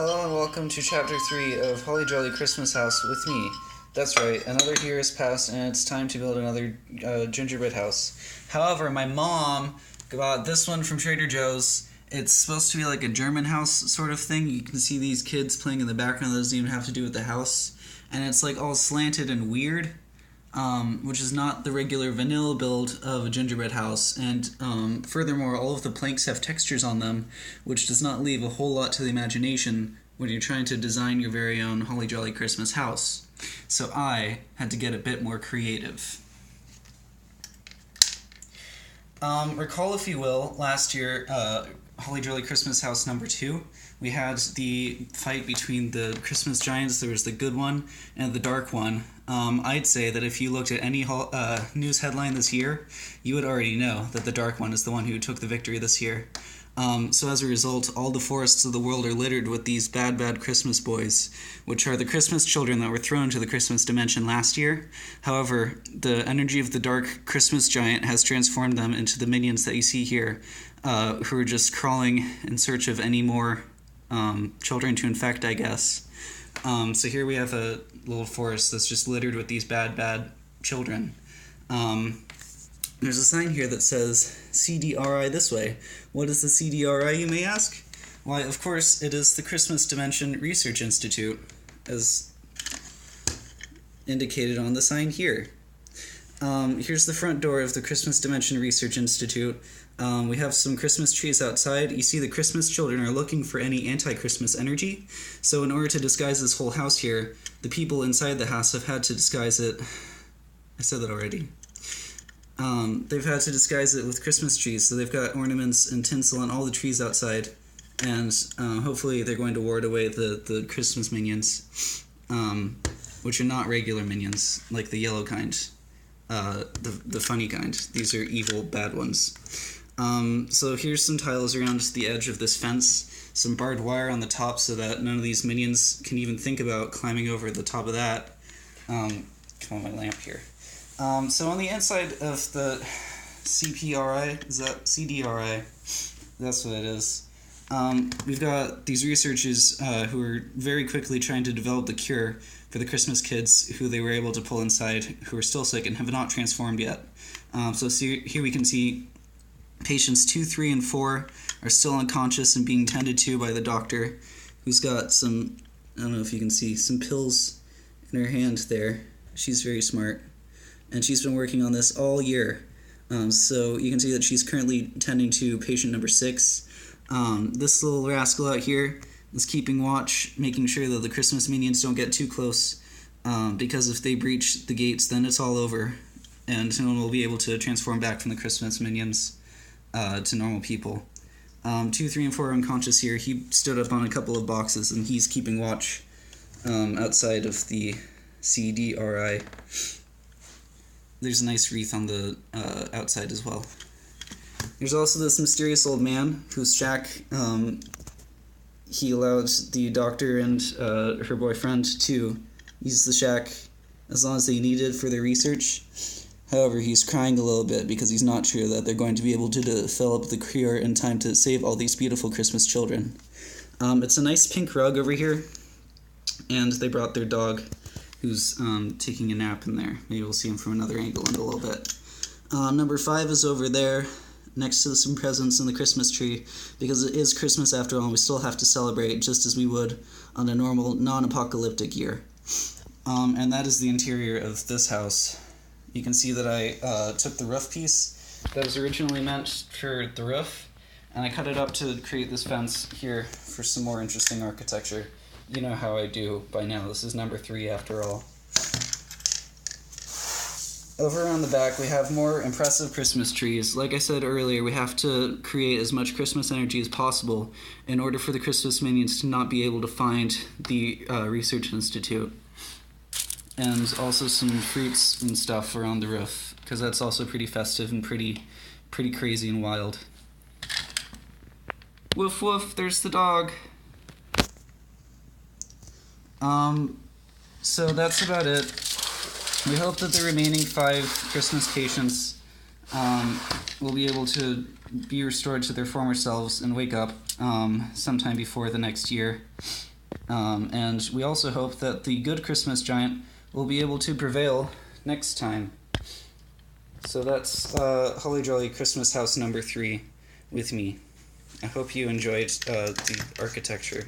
Hello and welcome to Chapter 3 of Holly Jolly Christmas House with me. That's right, another year has passed and it's time to build another gingerbread house. However, my mom got this one from Trader Joe's. It's supposed to be like a German house sort of thing. You can see these kids playing in the background that doesn't even have to do with the house. And it's like all slanted and weird, which is not the regular vanilla build of a gingerbread house. And furthermore, all of the planks have textures on them, which does not leave a whole lot to the imagination when you're trying to design your very own Holly Jolly Christmas house. So I had to get a bit more creative. Recall, if you will, last year, Holly Jolly Christmas House number 2, we had the fight between the Christmas giants. There was the good one and the dark one. I'd say that if you looked at any news headline this year, you would already know that the dark one is the one who took the victory this year. So as a result, all the forests of the world are littered with these bad, bad Christmas boys, which are the Christmas children that were thrown to the Christmas dimension last year. However, the energy of the dark Christmas giant has transformed them into the minions that you see here, who are just crawling in search of any more children to infect, I guess. So here we have a little forest that's just littered with these bad, bad children. There's a sign here that says CDRI this way. What is the CDRI, you may ask? Why, of course, it is the Christmas Dimension Research Institute, as indicated on the sign here. Here's the front door of the Christmas Dimension Research Institute. We have some Christmas trees outside. You see the Christmas children are looking for any anti-Christmas energy. So in order to disguise this whole house here, the people inside the house have had to disguise it. I said that already. They've had to disguise it with Christmas trees, so they've got ornaments and tinsel on all the trees outside, and hopefully they're going to ward away the Christmas minions, which are not regular minions, like the yellow kind, the funny kind. These are evil, bad ones. So here's some tiles around the edge of this fence, some barbed wire on the top so that none of these minions can even think about climbing over the top of that. Come on, my lamp here. So on the inside of the CPRI, is that CDRI? That's what it is. We've got these researchers who are very quickly trying to develop the cure for the Christmas kids who they were able to pull inside, who are still sick and have not transformed yet. So here we can see patients 2, 3, and 4 are still unconscious and being tended to by the doctor, who's got some, I don't know if you can see, some pills in her hand there. She's very smart. And she's been working on this all year. So you can see that she's currently tending to patient number 6. This little rascal out here is keeping watch, making sure that the Christmas minions don't get too close, because if they breach the gates, then it's all over, and no one will be able to transform back from the Christmas minions to normal people. 2, 3, and 4 are unconscious here. He stood up on a couple of boxes, and he's keeping watch outside of the CDRI. There's a nice wreath on the outside as well. There's also this mysterious old man whose shack he allowed the doctor and her boyfriend to use the shack as long as they needed for their research. However, he's crying a little bit because he's not sure that they're going to be able to develop the cure in time to save all these beautiful Christmas children. It's a nice pink rug over here, and they brought their dog, who's taking a nap in there. Maybe we'll see him from another angle in a little bit. Number 5 is over there, next to some presents in the Christmas tree, because it is Christmas after all, and we still have to celebrate just as we would on a normal, non-apocalyptic year. And that is the interior of this house. You can see that I took the roof piece that was originally meant for the roof, and I cut it up to create this fence here for some more interesting architecture. You know how I do by now. This is number 3 after all. Over on the back, we have more impressive Christmas trees. Like I said earlier, we have to create as much Christmas energy as possible in order for the Christmas minions to not be able to find the Research Institute. And also some fruits and stuff around the roof, because that's also pretty festive and pretty crazy and wild. Woof woof, there's the dog. So that's about it. We hope that the remaining 5 Christmas patients will be able to be restored to their former selves and wake up sometime before the next year. And we also hope that the good Christmas giant will be able to prevail next time. So that's Holly Jolly Christmas House number 3 with me. I hope you enjoyed the architecture.